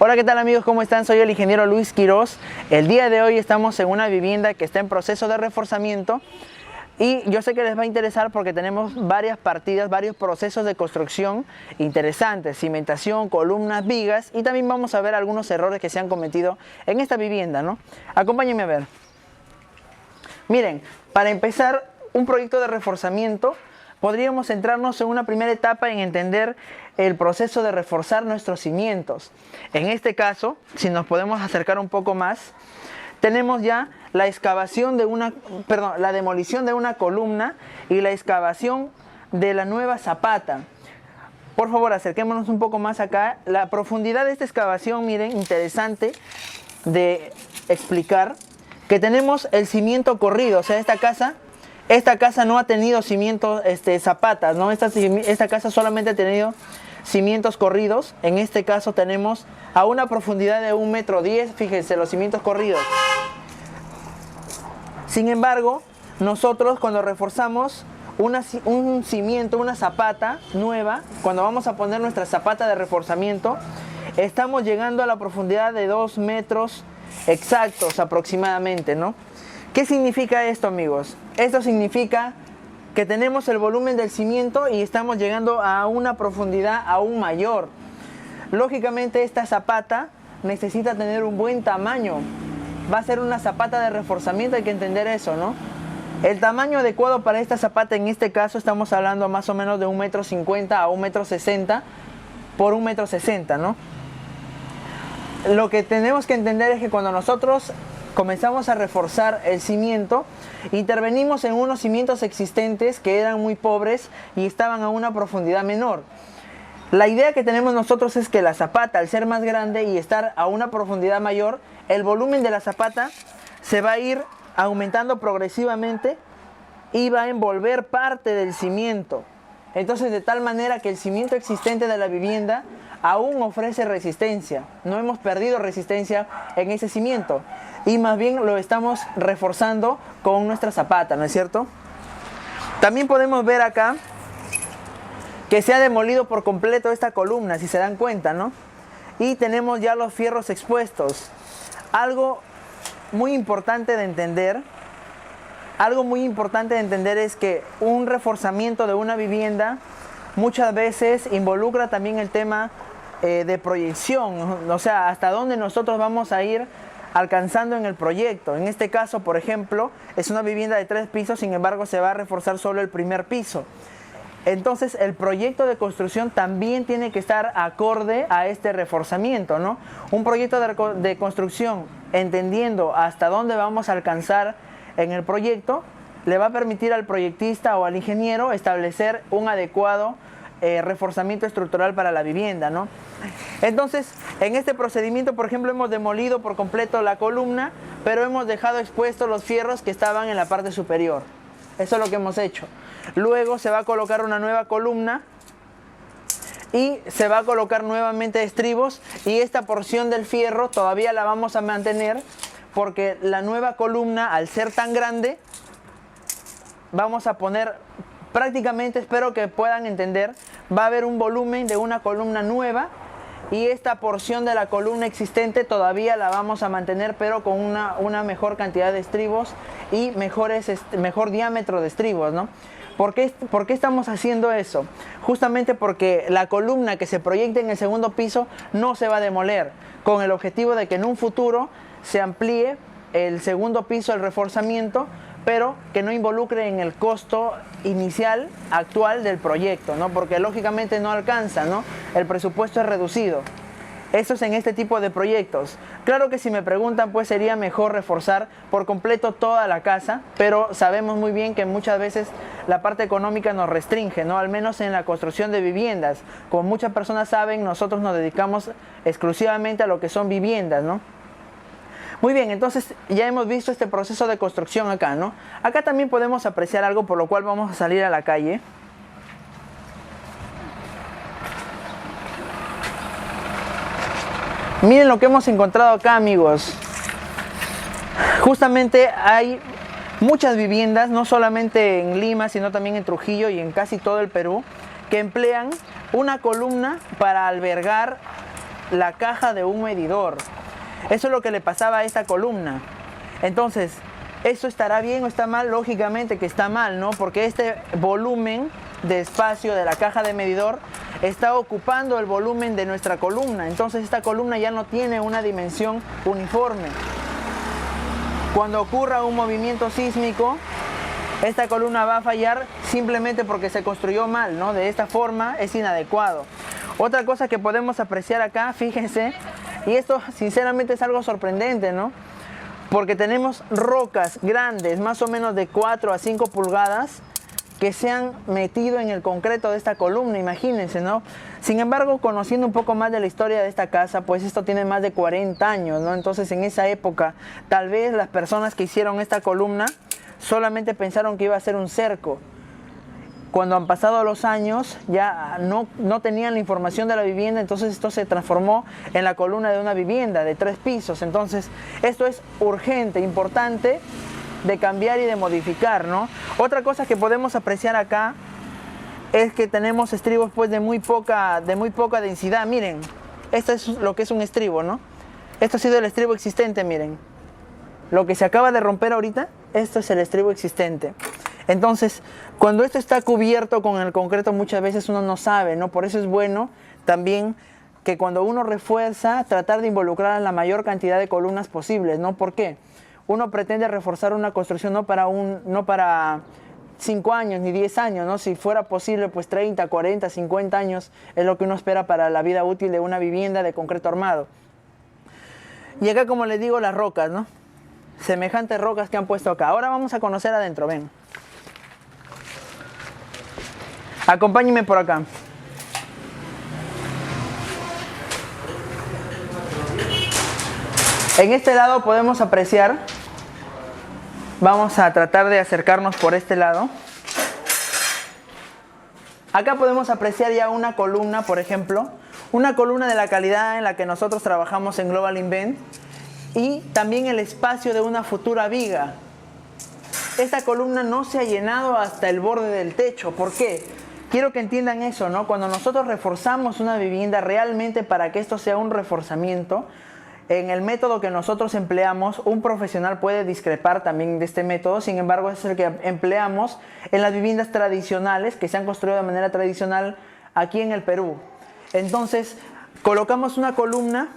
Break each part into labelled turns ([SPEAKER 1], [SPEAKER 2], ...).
[SPEAKER 1] Hola, ¿qué tal amigos? ¿Cómo están? Soy el ingeniero Luis Quiroz. El día de hoy estamos en una vivienda que está en proceso de reforzamiento y yo sé que les va a interesar porque tenemos varias partidas, varios procesos de construcción interesantes, cimentación, columnas, vigas, y también vamos a ver algunos errores que se han cometido en esta vivienda, ¿no? Acompáñenme a ver. Miren, para empezar un proyecto de reforzamiento, podríamos centrarnos en una primera etapa en entender el proceso de reforzar nuestros cimientos. En este caso, si nos podemos acercar un poco más, tenemos ya la excavación de la demolición de una columna y la excavación de la nueva zapata. Por favor, acerquémonos un poco más acá. La profundidad de esta excavación, miren, interesante de explicar, que tenemos el cimiento corrido, o sea, esta casa no ha tenido cimientos, zapatas, ¿no? Esta casa solamente ha tenido cimientos corridos. En este caso tenemos a una profundidad de 1,10 m, fíjense, los cimientos corridos. Sin embargo, nosotros cuando reforzamos un cimiento, una zapata nueva, cuando vamos a poner nuestra zapata de reforzamiento, estamos llegando a la profundidad de 2 metros exactos aproximadamente, ¿no? ¿Qué significa esto, amigos? Esto significa que tenemos el volumen del cimiento y estamos llegando a una profundidad aún mayor. Lógicamente esta zapata necesita tener un buen tamaño. Va a ser una zapata de reforzamiento, hay que entender eso, ¿no? El tamaño adecuado para esta zapata, en este caso estamos hablando más o menos de 1,50 m a 1,60 m por 1,60 m, ¿no? Lo que tenemos que entender es que cuando nosotros comenzamos a reforzar el cimiento, intervenimos en unos cimientos existentes que eran muy pobres y estaban a una profundidad menor. La idea que tenemos nosotros es que la zapata, al ser más grande y estar a una profundidad mayor, el volumen de la zapata se va a ir aumentando progresivamente y va a envolver parte del cimiento. Entonces, de tal manera que el cimiento existente de la vivienda aún ofrece resistencia. No hemos perdido resistencia en ese cimiento y más bien lo estamos reforzando con nuestra zapata, ¿no es cierto? También podemos ver acá que se ha demolido por completo esta columna, si se dan cuenta, ¿no? Y tenemos ya los fierros expuestos. Algo muy importante de entender es que un reforzamiento de una vivienda muchas veces involucra también el tema de proyección, o sea, hasta dónde nosotros vamos a ir alcanzando en el proyecto. En este caso, por ejemplo, es una vivienda de 3 pisos, sin embargo se va a reforzar solo el primer piso. Entonces el proyecto de construcción también tiene que estar acorde a este reforzamiento, ¿no? Un proyecto de construcción, entendiendo hasta dónde vamos a alcanzar en el proyecto, le va a permitir al proyectista o al ingeniero establecer un adecuado reforzamiento estructural para la vivienda, ¿no? Entonces, en este procedimiento, por ejemplo, hemos demolido por completo la columna, pero hemos dejado expuestos los fierros que estaban en la parte superior. Eso es lo que hemos hecho. Luego se va a colocar una nueva columna y se va a colocar nuevamente estribos, y esta porción del fierro todavía la vamos a mantener porque la nueva columna, al ser tan grande, vamos a poner prácticamente, espero que puedan entender, va a haber un volumen de una columna nueva y esta porción de la columna existente todavía la vamos a mantener, pero con una mejor cantidad de estribos y mejor diámetro de estribos, ¿no? ¿Por qué estamos haciendo eso? Justamente porque la columna que se proyecta en el segundo piso no se va a demoler, con el objetivo de que en un futuro se amplíe el segundo piso, el reforzamiento, pero que no involucre en el costo inicial actual del proyecto, ¿no? Porque lógicamente no alcanza, ¿no? El presupuesto es reducido. Eso es en este tipo de proyectos. Claro que si me preguntan, pues sería mejor reforzar por completo toda la casa, pero sabemos muy bien que muchas veces la parte económica nos restringe, ¿no? Al menos en la construcción de viviendas. Como muchas personas saben, nosotros nos dedicamos exclusivamente a lo que son viviendas, ¿no? Muy bien, entonces ya hemos visto este proceso de construcción acá, ¿no? Acá también podemos apreciar algo, por lo cual vamos a salir a la calle. Miren lo que hemos encontrado acá, amigos. Justamente hay muchas viviendas, no solamente en Lima, sino también en Trujillo y en casi todo el Perú, que emplean una columna para albergar la caja de un medidor. Eso es lo que le pasaba a esta columna. Entonces, ¿eso estará bien o está mal? Lógicamente que está mal, ¿no? Porque este volumen de espacio de la caja de medidor está ocupando el volumen de nuestra columna. Entonces esta columna ya no tiene una dimensión uniforme. Cuando ocurra un movimiento sísmico, esta columna va a fallar simplemente porque se construyó mal, ¿no? De esta forma es inadecuado. Otra cosa que podemos apreciar acá, fíjense, y esto sinceramente es algo sorprendente, ¿no? Porque tenemos rocas grandes, más o menos de 4 a 5 pulgadas, que se han metido en el concreto de esta columna, imagínense, ¿no? Sin embargo, conociendo un poco más de la historia de esta casa, pues esto tiene más de 40 años, ¿no? Entonces, en esa época, tal vez las personas que hicieron esta columna solamente pensaron que iba a ser un cerco. Cuando han pasado los años, ya no tenían la información de la vivienda, entonces esto se transformó en la columna de una vivienda de 3 pisos. Entonces, esto es urgente, importante de cambiar y de modificar, ¿no? Otra cosa que podemos apreciar acá es que tenemos estribos pues de muy poca densidad. Miren, esto es lo que es un estribo, ¿no? Esto ha sido el estribo existente, miren. Lo que se acaba de romper ahorita, esto es el estribo existente. Entonces, cuando esto está cubierto con el concreto, muchas veces uno no sabe, ¿no? Por eso es bueno también que cuando uno refuerza, tratar de involucrar a la mayor cantidad de columnas posibles, ¿no? ¿Por qué? Uno pretende reforzar una construcción no para 5 años ni 10 años, ¿no? Si fuera posible, pues 30, 40, 50 años es lo que uno espera para la vida útil de una vivienda de concreto armado. Y acá, como les digo, las rocas, ¿no? Semejantes rocas que han puesto acá. Ahora vamos a conocer adentro, ven. Acompáñenme por acá. En este lado podemos apreciar, vamos a tratar de acercarnos por este lado. Acá podemos apreciar ya una columna, por ejemplo, una columna de la calidad en la que nosotros trabajamos en Global Invent, y también el espacio de una futura viga. Esta columna no se ha llenado hasta el borde del techo. ¿Por qué? Quiero que entiendan eso, ¿no? Cuando nosotros reforzamos una vivienda, realmente para que esto sea un reforzamiento, en el método que nosotros empleamos, un profesional puede discrepar también de este método, sin embargo es el que empleamos en las viviendas tradicionales, que se han construido de manera tradicional aquí en el Perú. Entonces, colocamos una columna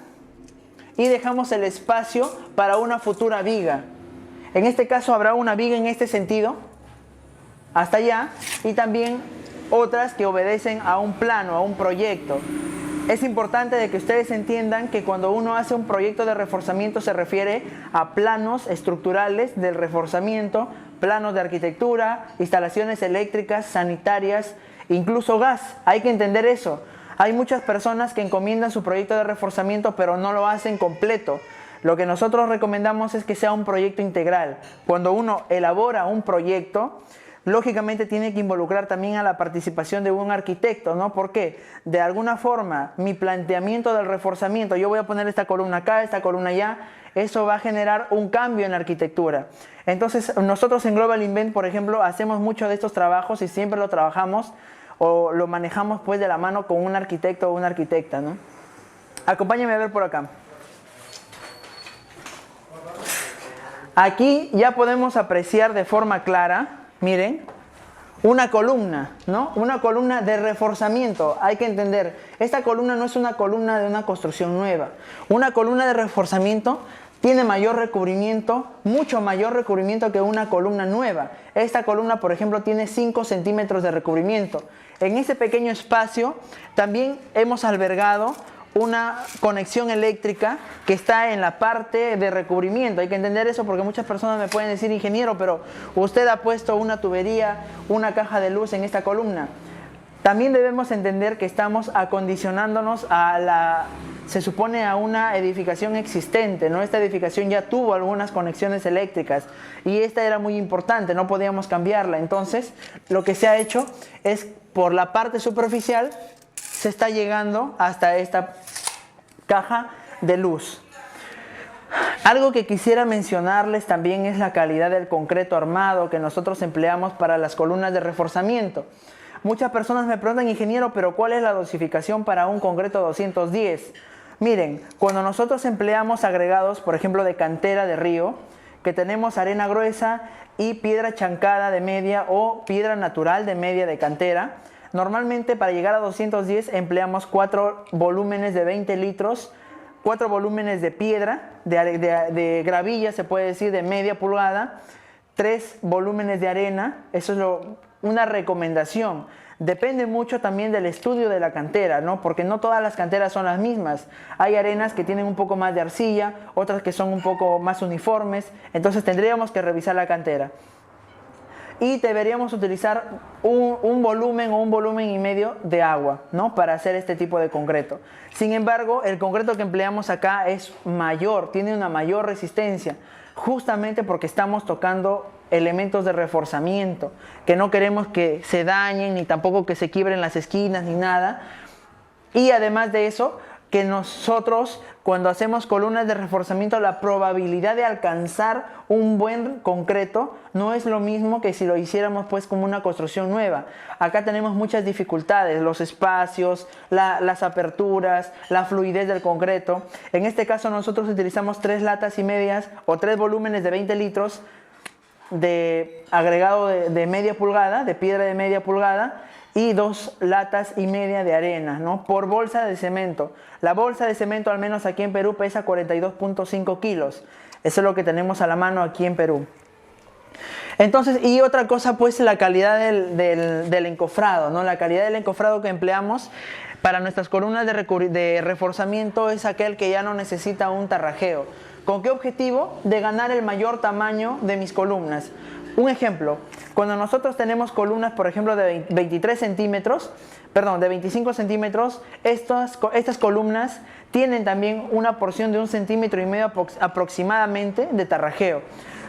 [SPEAKER 1] y dejamos el espacio para una futura viga. En este caso habrá una viga en este sentido, hasta allá, y también otras que obedecen a un plano, a un proyecto. Es importante de que ustedes entiendan que cuando uno hace un proyecto de reforzamiento se refiere a planos estructurales del reforzamiento, planos de arquitectura, instalaciones eléctricas, sanitarias, incluso gas. Hay que entender eso. Hay muchas personas que encomiendan su proyecto de reforzamiento pero no lo hacen completo. Lo que nosotros recomendamos es que sea un proyecto integral. Cuando uno elabora un proyecto, lógicamente tiene que involucrar también a la participación de un arquitecto, ¿no? ¿Por qué? De alguna forma, mi planteamiento del reforzamiento, yo voy a poner esta columna acá, esta columna allá, eso va a generar un cambio en la arquitectura. Entonces, nosotros en Global Invent, por ejemplo, hacemos mucho de estos trabajos y siempre lo trabajamos o lo manejamos pues de la mano con un arquitecto o una arquitecta, ¿no? Acompáñenme a ver por acá. Aquí ya podemos apreciar de forma clara, miren, una columna, ¿no? Una columna de reforzamiento. Hay que entender, esta columna no es una columna de una construcción nueva. Una columna de reforzamiento tiene mayor recubrimiento, mucho mayor recubrimiento que una columna nueva. Esta columna, por ejemplo, tiene 5 centímetros de recubrimiento. En ese pequeño espacio también hemos albergado una conexión eléctrica que está en la parte de recubrimiento. Hay que entender eso porque muchas personas me pueden decir, ingeniero, pero usted ha puesto una tubería, una caja de luz en esta columna. También debemos entender que estamos acondicionándonos se supone a una edificación existente, ¿no? Esta edificación ya tuvo algunas conexiones eléctricas y esta era muy importante, no podíamos cambiarla. Entonces, lo que se ha hecho es por la parte superficial se está llegando hasta esta caja de luz. Algo que quisiera mencionarles también es la calidad del concreto armado que nosotros empleamos para las columnas de reforzamiento. Muchas personas me preguntan, ingeniero, pero ¿cuál es la dosificación para un concreto 210? Miren, cuando nosotros empleamos agregados, por ejemplo, de cantera de río, que tenemos arena gruesa y piedra chancada de media o piedra natural de media de cantera, normalmente para llegar a 210 empleamos 4 volúmenes de 20 litros, 4 volúmenes de piedra, de gravilla se puede decir, de media pulgada, 3 volúmenes de arena. Eso es una recomendación. Depende mucho también del estudio de la cantera, ¿no? Porque no todas las canteras son las mismas. Hay arenas que tienen un poco más de arcilla, otras que son un poco más uniformes. Entonces tendríamos que revisar la cantera. Y deberíamos utilizar un volumen o un volumen y medio de agua, ¿no? Para hacer este tipo de concreto. Sin embargo, el concreto que empleamos acá es mayor, tiene una mayor resistencia, justamente porque estamos tocando elementos de reforzamiento, que no queremos que se dañen, ni tampoco que se quiebren las esquinas, ni nada. Y además de eso, que nosotros cuando hacemos columnas de reforzamiento, la probabilidad de alcanzar un buen concreto no es lo mismo que si lo hiciéramos pues como una construcción nueva. Acá tenemos muchas dificultades, los espacios, las aperturas, la fluidez del concreto. En este caso nosotros utilizamos 3 latas y medias o 3 volúmenes de 20 litros de agregado de media pulgada, de piedra de media pulgada, y 2 latas y media de arena, ¿no? Por bolsa de cemento. La bolsa de cemento, al menos aquí en Perú, pesa 42.5 kilos. Eso es lo que tenemos a la mano aquí en Perú. Entonces, y otra cosa, pues la calidad del encofrado, ¿no? La calidad del encofrado que empleamos para nuestras columnas de reforzamiento es aquel que ya no necesita un tarrajeo. ¿Con qué objetivo? De ganar el mayor tamaño de mis columnas. Un ejemplo, cuando nosotros tenemos columnas, por ejemplo, de 23 centímetros, perdón, de 25 centímetros, estas columnas tienen también una porción de 1,5 centímetros aproximadamente de tarrajeo.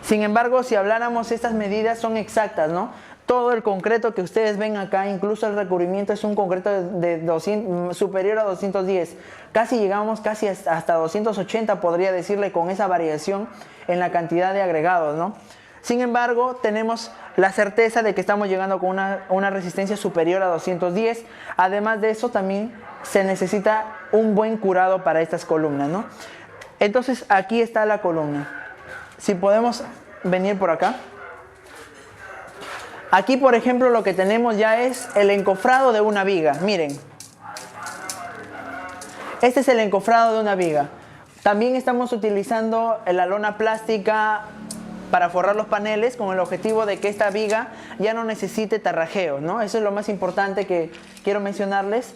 [SPEAKER 1] Sin embargo, si habláramos, estas medidas son exactas, ¿no? Todo el concreto que ustedes ven acá, incluso el recubrimiento, es un concreto superior a 210. Casi llegamos hasta 280, podría decirle, con esa variación en la cantidad de agregados, ¿no? Sin embargo, tenemos la certeza de que estamos llegando con una resistencia superior a 210. Además de eso, también se necesita un buen curado para estas columnas, ¿no? Entonces, aquí está la columna. Si podemos venir por acá. Aquí, por ejemplo, lo que tenemos ya es el encofrado de una viga. Miren. Este es el encofrado de una viga. También estamos utilizando la lona plástica para forrar los paneles con el objetivo de que esta viga ya no necesite tarrajeo, ¿no? Eso es lo más importante que quiero mencionarles.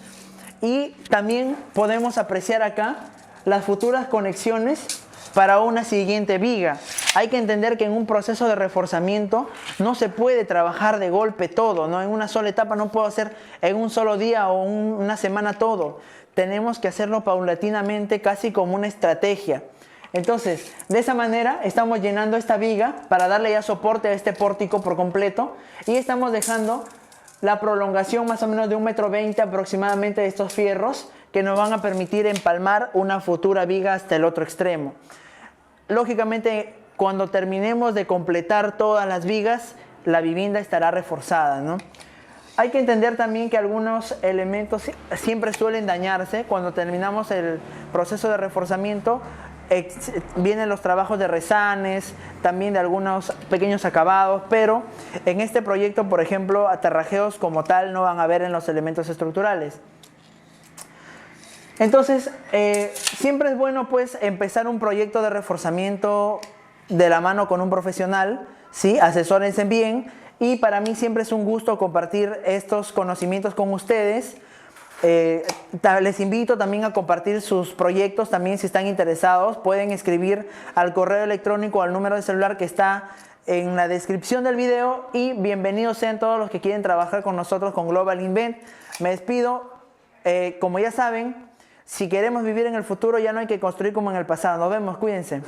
[SPEAKER 1] Y también podemos apreciar acá las futuras conexiones para una siguiente viga. Hay que entender que en un proceso de reforzamiento no se puede trabajar de golpe todo, ¿no? En una sola etapa no puedo hacer en un solo día o una semana todo. Tenemos que hacerlo paulatinamente, casi como una estrategia. Entonces, de esa manera estamos llenando esta viga para darle ya soporte a este pórtico por completo y estamos dejando la prolongación más o menos de 1,20 m aproximadamente de estos fierros que nos van a permitir empalmar una futura viga hasta el otro extremo. Lógicamente, cuando terminemos de completar todas las vigas, la vivienda estará reforzada, ¿no? Hay que entender también que algunos elementos siempre suelen dañarse. Cuando terminamos el proceso de reforzamiento, vienen los trabajos de resanes, también de algunos pequeños acabados, pero en este proyecto, por ejemplo, atarrajeos como tal no van a haber en los elementos estructurales. Entonces, siempre es bueno pues empezar un proyecto de reforzamiento de la mano con un profesional, ¿sí? Asesórense bien, y para mí siempre es un gusto compartir estos conocimientos con ustedes. Les invito también a compartir sus proyectos. También, si están interesados, pueden escribir al correo electrónico, al número de celular que está en la descripción del video, y bienvenidos sean todos los que quieren trabajar con nosotros con Global Invent. Me despido. Como ya saben, si queremos vivir en el futuro, ya no hay que construir como en el pasado. Nos vemos, cuídense.